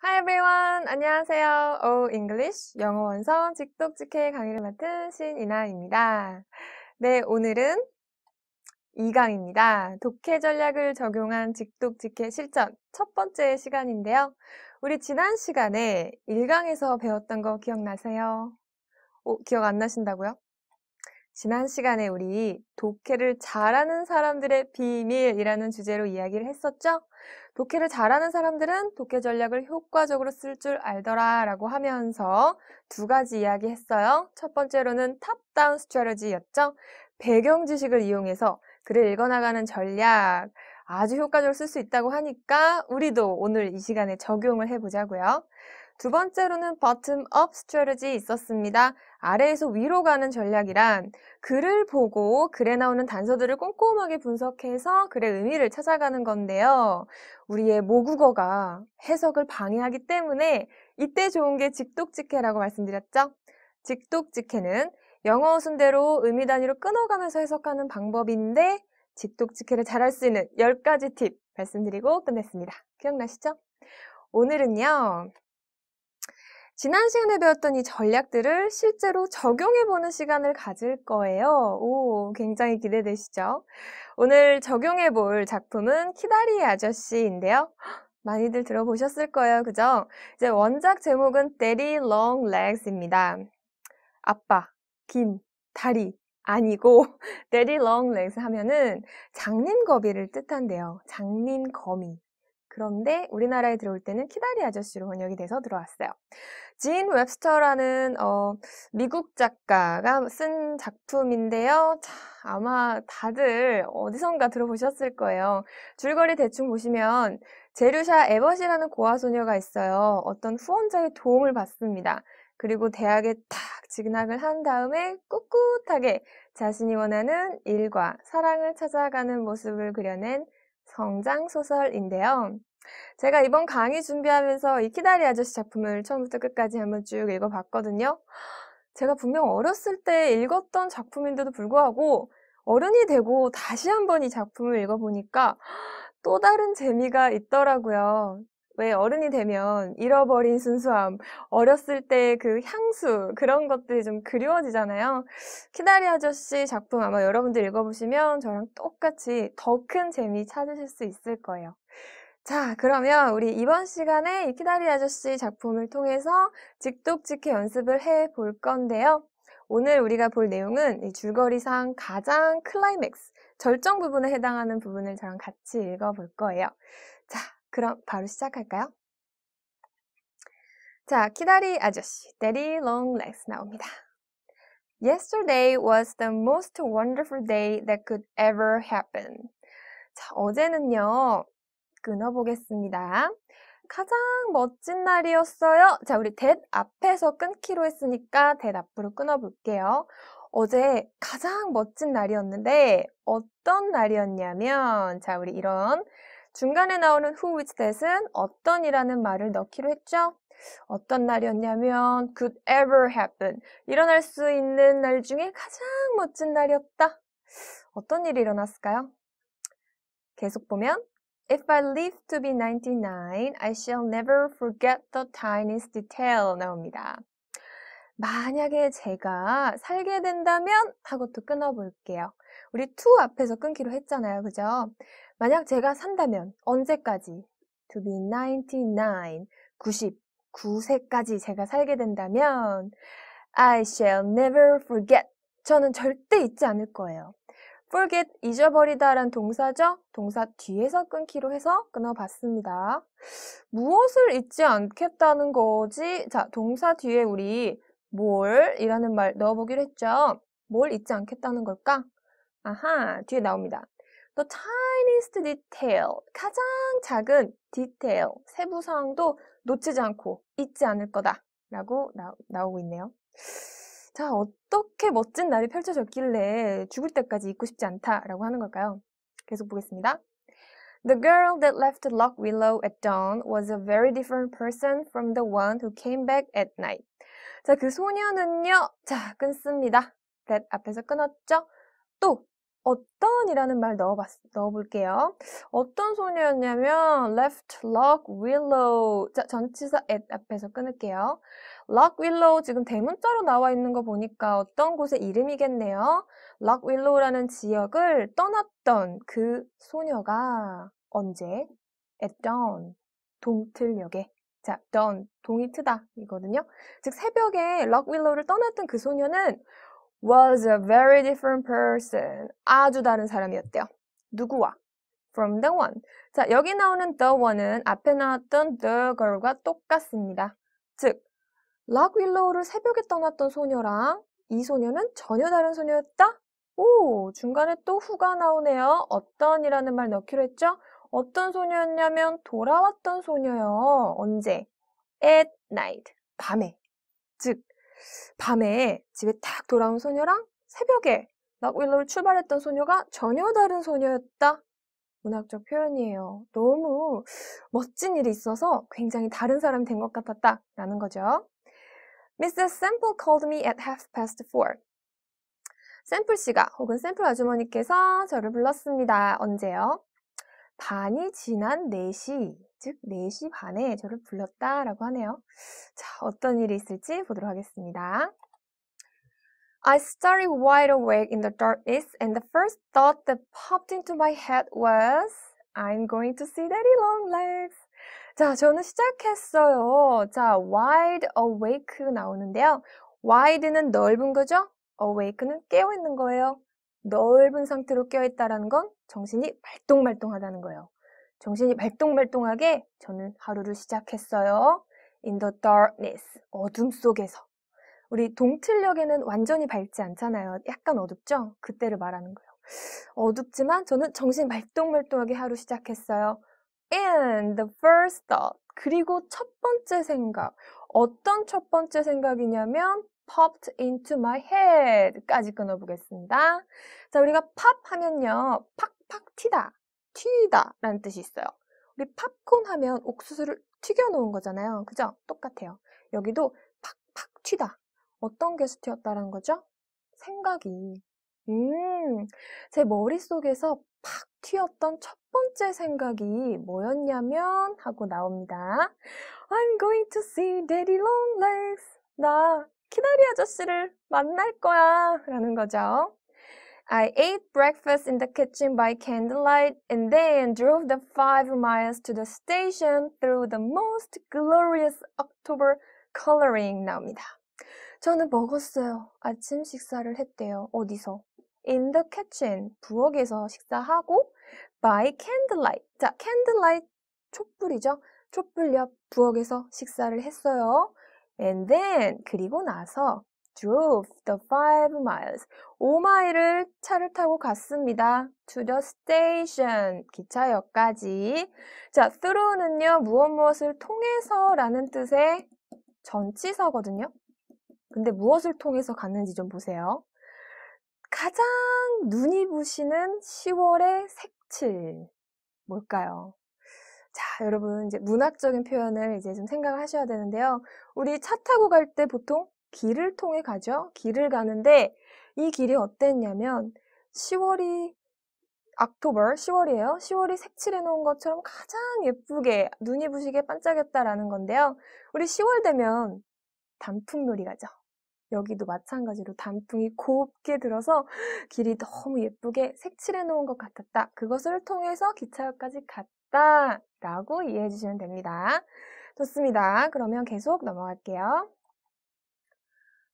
Hi everyone! 안녕하세요. O English 영어 원서 직독직해 강의를 맡은 신이나입니다. 네, 오늘은 2강입니다. 독해 전략을 적용한 직독직해 실전 첫 번째 시간인데요. 우리 지난 시간에 1강에서 배웠던 거 기억나세요? 기억 안 나신다고요? 지난 시간에 우리 독해를 잘하는 사람들의 비밀이라는 주제로 이야기를 했었죠? 독해를 잘하는 사람들은 독해 전략을 효과적으로 쓸 줄 알더라 라고 하면서 두 가지 이야기 했어요. 첫 번째로는 탑다운 스트래티지였죠. 배경 지식을 이용해서 글을 읽어나가는 전략 아주 효과적으로 쓸 수 있다고 하니까 우리도 오늘 이 시간에 적용을 해보자고요. 두 번째로는 bottom-up strategy 있었습니다. 아래에서 위로 가는 전략이란 글을 보고 글에 나오는 단서들을 꼼꼼하게 분석해서 글의 의미를 찾아가는 건데요. 우리의 모국어가 해석을 방해하기 때문에 이때 좋은 게 직독직해라고 말씀드렸죠. 직독직해는 영어 순대로 의미 단위로 끊어가면서 해석하는 방법인데 직독직해를 잘할 수 있는 10가지 팁 말씀드리고 끝냈습니다. 기억나시죠? 오늘은요. 지난 시간에 배웠던 이 전략들을 실제로 적용해보는 시간을 가질 거예요. 굉장히 기대되시죠? 오늘 적용해볼 작품은 키다리 아저씨인데요. 많이들 들어보셨을 거예요. 그죠? 이제 원작 제목은 Daddy Long Legs입니다. 아빠, 긴 다리 아니고 Daddy Long Legs 하면은 장님거미를 뜻한대요. 장님거미. 그런데 우리나라에 들어올 때는 키다리 아저씨로 번역이 돼서 들어왔어요. 진 웹스터라는 미국 작가가 쓴 작품인데요. 자, 아마 다들 어디선가 들어보셨을 거예요. 줄거리 대충 보시면 제루샤 에벗이라는 고아소녀가 있어요. 어떤 후원자의 도움을 받습니다. 그리고 대학에 탁 진학을 한 다음에 꿋꿋하게 자신이 원하는 일과 사랑을 찾아가는 모습을 그려낸 성장소설인데요. 제가 이번 강의 준비하면서 이 키다리 아저씨 작품을 처음부터 끝까지 한번 쭉 읽어봤거든요. 제가 분명 어렸을 때 읽었던 작품인데도 불구하고 어른이 되고 다시 한번 이 작품을 읽어보니까 또 다른 재미가 있더라고요. 왜 어른이 되면 잃어버린 순수함, 어렸을 때 그 향수, 그런 것들이 좀 그리워지잖아요. 키다리 아저씨 작품 아마 여러분들 읽어보시면 저랑 똑같이 더 큰 재미 찾으실 수 있을 거예요. 자, 그러면 우리 이번 시간에 이 키다리 아저씨 작품을 통해서 직독직해 연습을 해볼 건데요. 오늘 우리가 볼 내용은 이 줄거리상 가장 클라이맥스, 절정 부분에 해당하는 부분을 저랑 같이 읽어볼 거예요. 자, 그럼 바로 시작할까요? 자, 키다리 아저씨, Daddy Long Legs 나옵니다. Yesterday was the most wonderful day that could ever happen. 자, 어제는요. 끊어보겠습니다. 가장 멋진 날이었어요. 자, 우리 that 앞에서 끊기로 했으니까 that 앞으로 끊어볼게요. 어제 가장 멋진 날이었는데 어떤 날이었냐면 자, 우리 이런 중간에 나오는 who which that은 어떤이라는 말을 넣기로 했죠. 어떤 날이었냐면 could ever happen. 일어날 수 있는 날 중에 가장 멋진 날이었다. 어떤 일이 일어났을까요? 계속 보면 If I live to be 99, I shall never forget the tiniest detail 나옵니다. 만약에 제가 살게 된다면 하고 또 끊어볼게요. 우리 to 앞에서 끊기로 했잖아요. 그죠? 만약 제가 산다면 언제까지? To be 99, 99세까지 제가 살게 된다면 I shall never forget. 저는 절대 잊지 않을 거예요. forget, 잊어버리다란 동사죠? 동사 뒤에서 끊기로 해서 끊어봤습니다. 무엇을 잊지 않겠다는 거지? 자, 동사 뒤에 우리 뭘 이라는 말 넣어보기로 했죠? 뭘 잊지 않겠다는 걸까? 아하, 뒤에 나옵니다. The tiniest detail, 가장 작은 detail, 세부사항도 놓치지 않고 잊지 않을 거다 라고 나오고 있네요. 자, 어떻게 멋진 날이 펼쳐졌길래 죽을 때까지 잊고 싶지 않다라고 하는 걸까요? 계속 보겠습니다. The girl that left Lock Willow at dawn was a very different person from the one who came back at night. 자, 그 소녀는요. 자, 끊습니다. that 앞에서 끊었죠? 또 어떤이라는 말 넣어볼게요. 어떤 소녀였냐면 left lock willow. 자, 전치사 at 앞에서 끊을게요. lock willow 지금 대문자로 나와 있는 거 보니까 어떤 곳의 이름이겠네요. lock willow라는 지역을 떠났던 그 소녀가 언제? at dawn. 동틀녘에. 자, dawn. 동이 트다 이거든요. 즉 새벽에 lock willow를 떠났던 그 소녀는 was a very different person. 아주 다른 사람이었대요. 누구와? From the one. 자, 여기 나오는 the one은 앞에 나왔던 the girl과 똑같습니다. 즉, 락 윌로우를 새벽에 떠났던 소녀랑 이 소녀는 전혀 다른 소녀였다? 오, 중간에 또 후가 나오네요. 어떤이라는 말 넣기로 했죠? 어떤 소녀였냐면 돌아왔던 소녀요. 언제? At night. 밤에. 즉, 밤에 집에 딱 돌아온 소녀랑 새벽에 락윌로를 출발했던 소녀가 전혀 다른 소녀였다. 문학적 표현이에요. 너무 멋진 일이 있어서 굉장히 다른 사람이 된 것 같았다 라는 거죠. Mrs. Sample called me at 4:30. 샘플 씨가 혹은 샘플 아주머니께서 저를 불렀습니다. 언제요? 반이 지난 4시, 즉 4시 반에 저를 불렀다라고 하네요. 자, 어떤 일이 있을지 보도록 하겠습니다. I started wide awake in the darkness, and the first thought that popped into my head was, I'm going to see Daddy Longlegs. 자, 저는 시작했어요. 자, wide awake 나오는데요. wide는 넓은 거죠? awake는 깨어있는 거예요. 넓은 상태로 깨어있다는 건 정신이 발동말동하다는 거예요. 정신이 발동말동하게 저는 하루를 시작했어요. In the darkness, 어둠 속에서. 우리 동틀녘에는 완전히 밝지 않잖아요. 약간 어둡죠? 그때를 말하는 거예요. 어둡지만 저는 정신 말똥말똥하게 하루 시작했어요. And the first thought. 그리고 첫 번째 생각. 어떤 첫 번째 생각이냐면 popped into my head까지 끊어보겠습니다. 자, 우리가 pop 하면요. 팍팍 튀다 라는 뜻이 있어요. 우리 팝콘 하면 옥수수를 튀겨놓은 거잖아요. 그죠? 똑같아요. 여기도 팍팍 튀다. 어떤 게 튀었다는 거죠? 생각이. 제 머릿속에서 팍 튀었던 첫 번째 생각이 뭐였냐면 하고 나옵니다. I'm going to see Daddy Longlegs. 나 키다리 아저씨를 만날 거야 라는 거죠. I ate breakfast in the kitchen by candlelight and then drove the 5 miles to the station through the most glorious October coloring 나옵니다. 저는 먹었어요. 아침 식사를 했대요. 어디서? In the kitchen. 부엌에서 식사하고 by candlelight. 자, candlelight 촛불이죠. 촛불 옆 부엌에서 식사를 했어요. And then 그리고 나서 drove the 5 miles. 5마일을 차를 타고 갔습니다. To the station. 기차역까지. 자, through는요. 무엇을 통해서라는 뜻의 전치사거든요. 근데 무엇을 통해서 갔는지 좀 보세요. 가장 눈이 부시는 10월의 색칠. 뭘까요? 자, 여러분, 이제 문학적인 표현을 이제 좀 생각을 하셔야 되는데요. 우리 차 타고 갈 때 보통 길을 통해 가죠? 길을 가는데 이 길이 어땠냐면 10월이 October, 10월이에요. 10월이 색칠해 놓은 것처럼 가장 예쁘게 눈이 부시게 반짝였다라는 건데요. 우리 10월 되면 단풍놀이 가죠. 여기도 마찬가지로 단풍이 곱게 들어서 길이 너무 예쁘게 색칠해 놓은 것 같았다. 그것을 통해서 기차역까지 갔다 라고 이해해 주시면 됩니다. 좋습니다. 그러면 계속 넘어갈게요.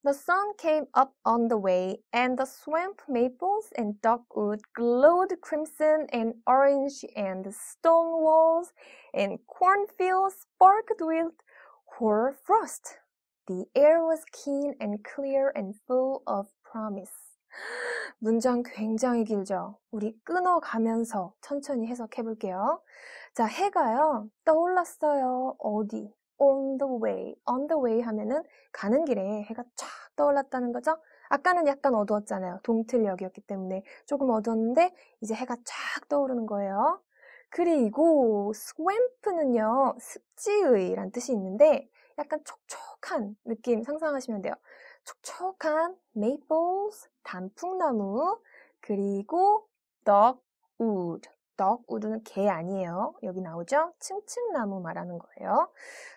The sun came up on the way, and the swamp maples and dogwood glowed crimson and orange, and the stone walls and cornfields sparkled with hoar frost. The air was keen and clear and full of promise. 문장 굉장히 길죠? 우리 끊어가면서 천천히 해석해 볼게요. 자, 해가요. 떠올랐어요. 어디? On the way. On the way 하면은 가는 길에 해가 쫙 떠올랐다는 거죠? 아까는 약간 어두웠잖아요. 동틀녘이었기 때문에 조금 어두웠는데 이제 해가 쫙 떠오르는 거예요. 그리고 swamp는요. 습지의란 뜻이 있는데 약간 촉촉한 느낌 상상하시면 돼요. 촉촉한 maples, 단풍나무, 그리고 dogwood. dogwood는 개 아니에요. 여기 나오죠? 층층나무 말하는 거예요.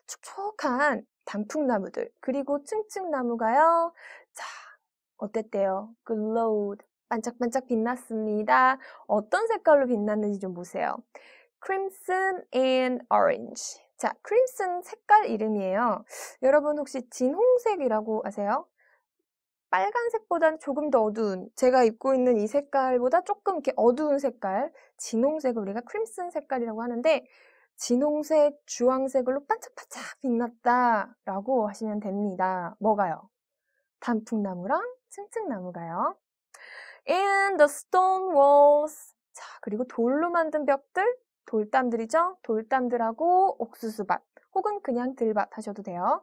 촉촉한 단풍나무들. 그리고 층층나무가요. 자, 어땠대요? glowed. 반짝반짝 빛났습니다. 어떤 색깔로 빛났는지 좀 보세요. crimson and orange. 자, crimson 색깔 이름이에요. 여러분 혹시 진홍색이라고 아세요? 빨간색보다는 조금 더 어두운, 제가 입고 있는 이 색깔보다 조금 이렇게 어두운 색깔, 진홍색을 우리가 크림슨 색깔이라고 하는데, 진홍색, 주황색으로 반짝반짝 빛났다라고 하시면 됩니다. 뭐가요? 단풍나무랑 층층나무가요. And the stone walls. 자, 그리고 돌로 만든 벽들, 돌담들이죠? 돌담들하고 옥수수밭, 혹은 그냥 들밭 하셔도 돼요.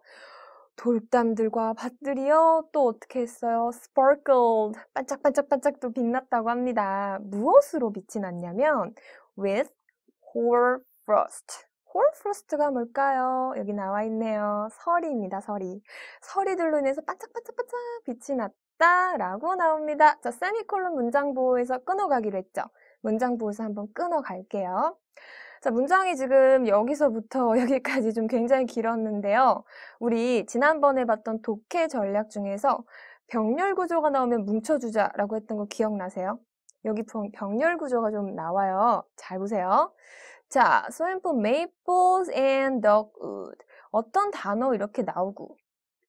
돌담들과 밭들이요, 또 어떻게 했어요? sparkled. 반짝반짝반짝 또 빛났다고 합니다. 무엇으로 빛이 났냐면, with hoarfrost. hoarfrost가 뭘까요? 여기 나와 있네요. 서리입니다, 서리. 서리들로 인해서 반짝반짝반짝 빛이 났다라고 나옵니다. 자, 세미콜론 문장 보호에서 끊어가기로 했죠. 문장 보호에서 한번 끊어갈게요. 자, 문장이 지금 여기서부터 여기까지 좀 굉장히 길었는데요. 우리 지난번에 봤던 독해 전략 중에서 병렬 구조가 나오면 뭉쳐주자라고 했던 거 기억나세요? 여기 병렬 구조가 좀 나와요. 잘 보세요. 자, 소인포 maples and dogwood. 어떤 단어 이렇게 나오고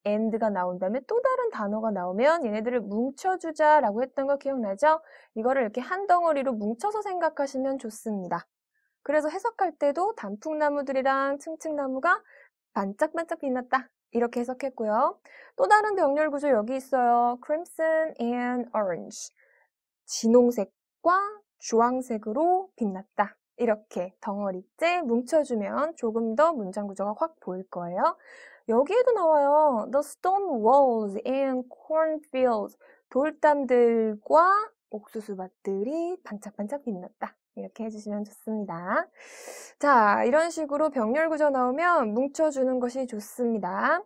and가 나온 다음에 또 다른 단어가 나오면 얘네들을 뭉쳐주자라고 했던 거 기억나죠? 이거를 이렇게 한 덩어리로 뭉쳐서 생각하시면 좋습니다. 그래서 해석할 때도 단풍나무들이랑 층층나무가 반짝반짝 빛났다. 이렇게 해석했고요. 또 다른 병렬 구조 여기 있어요. crimson and orange. 진홍색과 주황색으로 빛났다. 이렇게 덩어리째 뭉쳐주면 조금 더 문장 구조가 확 보일 거예요. 여기에도 나와요. The stone walls and cornfields. 돌담들과 옥수수밭들이 반짝반짝 빛났다. 이렇게 해주시면 좋습니다. 자, 이런 식으로 병렬 구조 나오면 뭉쳐주는 것이 좋습니다.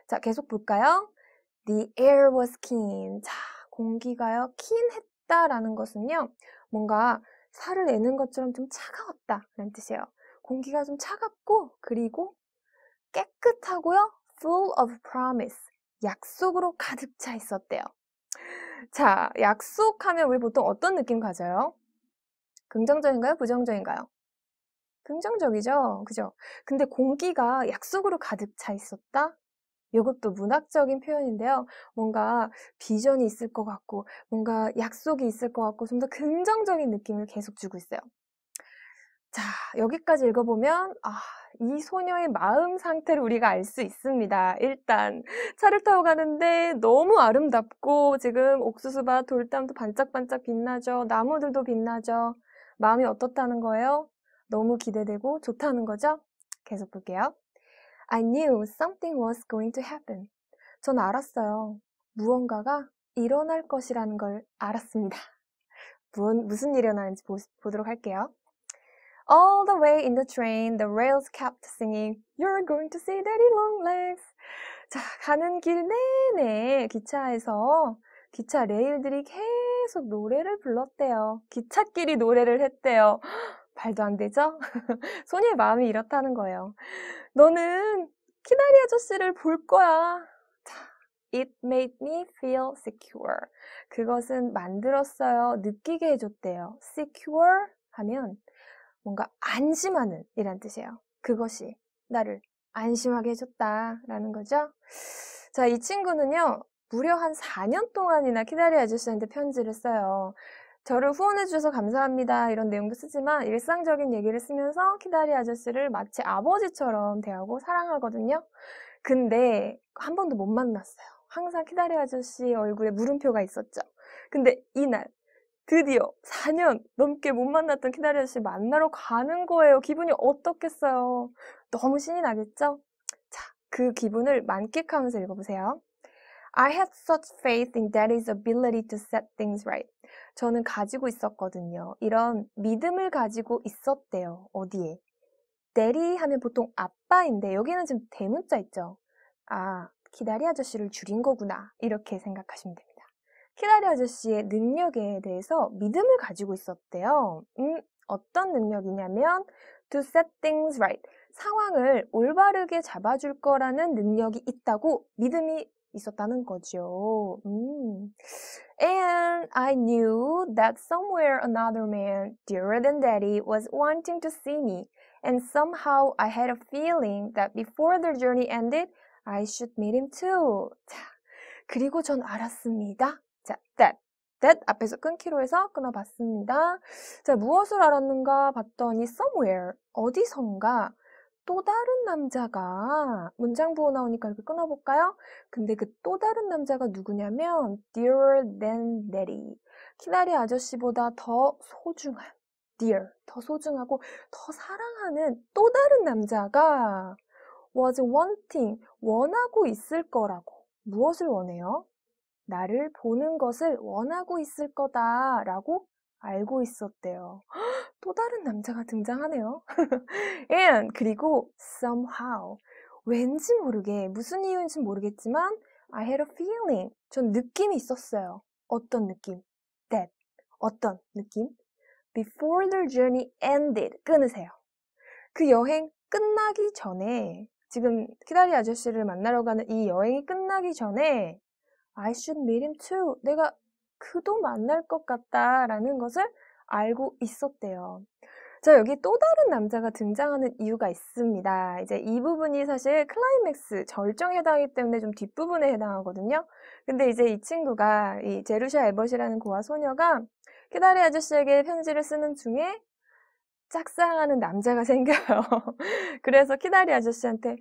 자, 계속 볼까요? The air was keen. 자, 공기가요, keen했다라는 것은요, 뭔가 살을 내는 것처럼 좀 차가웠다 라는 뜻이에요. 공기가 좀 차갑고, 그리고 깨끗하고요, full of promise. 약속으로 가득 차 있었대요. 자, 약속하면 우리 보통 어떤 느낌 가져요? 긍정적인가요? 부정적인가요? 긍정적이죠? 그죠? 근데 공기가 약속으로 가득 차 있었다? 이것도 문학적인 표현인데요. 뭔가 비전이 있을 것 같고, 뭔가 약속이 있을 것 같고, 좀 더 긍정적인 느낌을 계속 주고 있어요. 자, 여기까지 읽어보면, 이 소녀의 마음 상태를 우리가 알 수 있습니다. 일단, 차를 타고 가는데 너무 아름답고, 지금 옥수수밭, 돌담도 반짝반짝 빛나죠. 나무들도 빛나죠. 마음이 어떻다는 거예요? 너무 기대되고 좋다는 거죠? 계속 볼게요. I knew something was going to happen. 전 알았어요. 무언가가 일어날 것이라는 걸 알았습니다. 무슨 일이 일어나는지 보도록 할게요. All the way in the train, the rails kept singing, You're going to see daddy long legs. 자, 가는 길 내내 기차에서 기차 레일들이 계속 노래를 불렀대요. 기찻길이 노래를 했대요. 말도 안 되죠? 소녀의 마음이 이렇다는 거예요. 너는 키다리 아저씨를 볼 거야. 자, It made me feel secure. 그것은 만들었어요. 느끼게 해줬대요. secure 하면 뭔가 안심하는 이란 뜻이에요. 그것이 나를 안심하게 해줬다라는 거죠. 자, 이 친구는요, 무려 한 4년 동안이나 키다리 아저씨한테 편지를 써요. 저를 후원해주셔서 감사합니다. 이런 내용도 쓰지만 일상적인 얘기를 쓰면서 키다리 아저씨를 마치 아버지처럼 대하고 사랑하거든요. 근데 한 번도 못 만났어요. 항상 키다리 아저씨 얼굴에 물음표가 있었죠. 근데 이날 드디어 4년 넘게 못 만났던 키다리 아저씨 만나러 가는 거예요. 기분이 어떻겠어요? 너무 신이 나겠죠? 자, 그 기분을 만끽하면서 읽어보세요. I had such faith in Daddy's ability to set things right. 저는 가지고 있었거든요. 이런 믿음을 가지고 있었대요. 어디에? Daddy 하면 보통 아빠인데 여기는 지금 대문자 있죠? 키다리 아저씨를 줄인 거구나. 이렇게 생각하시면 됩니다. 키다리 아저씨의 능력에 대해서 믿음을 가지고 있었대요. 어떤 능력이냐면 to set things right. 상황을 올바르게 잡아줄 거라는 능력이 있다고 믿음이 있었다는 거죠. And I knew that somewhere another man, dearer than Daddy, was wanting to see me. And somehow I had a feeling that before the journey ended, I should meet him too. 자, 그리고 전 알았습니다. 자, that 앞에서 끊기로 해서 끊어봤습니다. 자, 무엇을 알았는가 봤더니 somewhere, 어디선가 또 다른 남자가 문장 부호 나오니까 이렇게 끊어볼까요? 근데 그 또 다른 남자가 누구냐면 dearer than daddy. 키다리 아저씨보다 더 소중한 dear, 더 소중하고 더 사랑하는 또 다른 남자가 was wanting, 원하고 있을 거라고. 무엇을 원해요? 나를 보는 것을 원하고 있을 거다라고 알고 있었대요. 또 다른 남자가 등장하네요. And 그리고 somehow 왠지 모르게 무슨 이유인지 모르겠지만 I had a feeling 전 느낌이 있었어요. 어떤 느낌? That 어떤 느낌? Before the journey ended 끊으세요. 그 여행 끝나기 전에 지금 키다리 아저씨를 만나러 가는 이 여행이 끝나기 전에 I should meet him too. 내가 그도 만날 것 같다라는 것을 알고 있었대요. 자, 여기 또 다른 남자가 등장하는 이유가 있습니다. 이제 이 부분이 사실 클라이맥스, 절정에 해당하기 때문에 좀 뒷부분에 해당하거든요. 근데 이제 이 친구가, 이 제루샤 에버시라는 고아 소녀가 키다리 아저씨에게 편지를 쓰는 중에 짝사랑하는 남자가 생겨요. 그래서 키다리 아저씨한테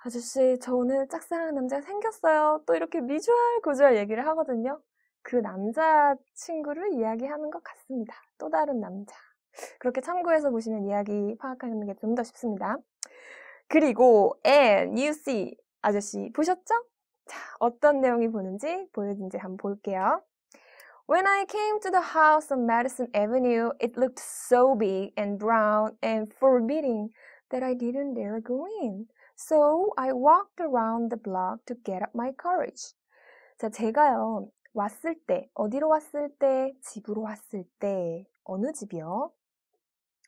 아저씨, 저 오늘 짝사랑하는 남자가 생겼어요. 또 이렇게 미주알 얘기를 하거든요. 그 남자친구를 이야기하는 것 같습니다. 또 다른 남자. 그렇게 참고해서 보시면 이야기 파악하는 게 좀 더 쉽습니다. 그리고 and you see 아저씨 보셨죠? 자, 어떤 내용이 보여진지 한번 볼게요. When I came to the house on Madison Avenue, it looked so big and brown and forbidding that I didn't dare go in. So I walked around the block to get up my courage. 자, 제가요, 왔을 때, 어디로 왔을 때, 집으로 왔을 때, 어느 집이요?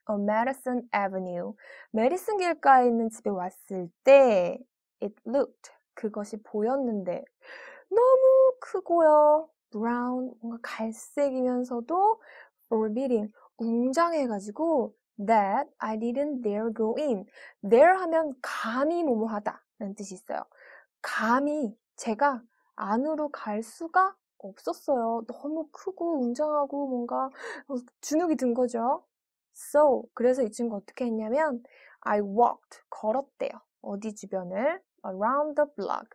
On Madison Avenue. 메디슨 길가에 있는 집에 왔을 때, it looked, 그것이 보였는데, 너무 크고요. brown, 뭔가 갈색이면서도 forbidding, 웅장해가지고 that I didn't dare go in. dare 하면 감히 뭐뭐하다 라는 뜻이 있어요. 감히 제가 안으로 갈 수가 없었어요. 너무 크고 웅장하고 뭔가 주눅이 든 거죠. So, 그래서 이 친구 어떻게 했냐면 I walked, 걸었대요. 어디 주변을? Around the block.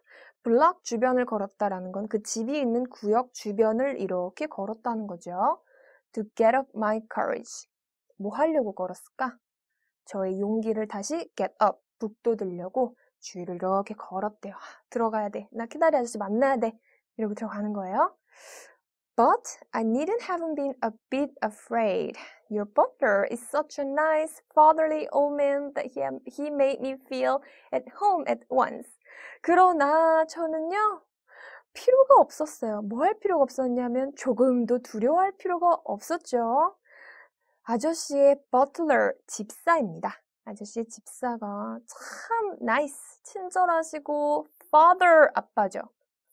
블락 주변을 걸었다라는 건 그 집이 있는 구역 주변을 이렇게 걸었다는 거죠. To get up my courage. 뭐 하려고 걸었을까? 저의 용기를 다시 get up, 북돋으려고 주위를 이렇게 걸었대요. 들어가야 돼. 나 키다리 아저씨 만나야 돼. 이러고 들어가는 거예요. But I needn't have been a bit afraid. Your butler is such a nice, fatherly old man that he made me feel at home at once. 그러나 저는요, 필요가 없었어요. 뭐 할 필요가 없었냐면 조금도 두려워할 필요가 없었죠. 아저씨의 butler, 집사입니다. 아저씨의 집사가 참 nice, 친절하시고 father, 아빠죠.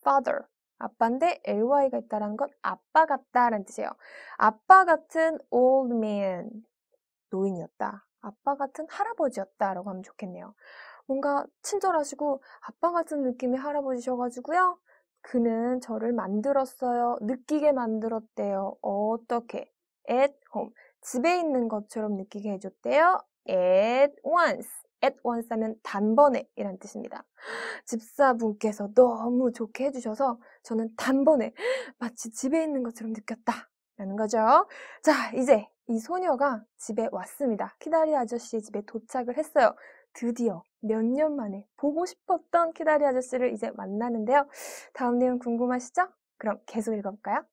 father, 아빠인데 ly가 있다는 건 아빠 같다라는 뜻이에요. 아빠 같은 old man, 노인이었다. 아빠 같은 할아버지였다라고 하면 좋겠네요. 뭔가 친절하시고 아빠 같은 느낌의 할아버지셔가지고요. 그는 저를 만들었어요. 느끼게 만들었대요. 어떻게? At home. 집에 있는 것처럼 느끼게 해줬대요. At once. At once 하면 단번에 이란 뜻입니다. 집사분께서 너무 좋게 해주셔서 저는 단번에 마치 집에 있는 것처럼 느꼈다. 라는 거죠. 자, 이제 이 소녀가 집에 왔습니다. 키다리 아저씨의 집에 도착을 했어요. 드디어 몇 년 만에 보고 싶었던 키다리 아저씨를 이제 만나는데요. 다음 내용 궁금하시죠? 그럼 계속 읽어볼까요?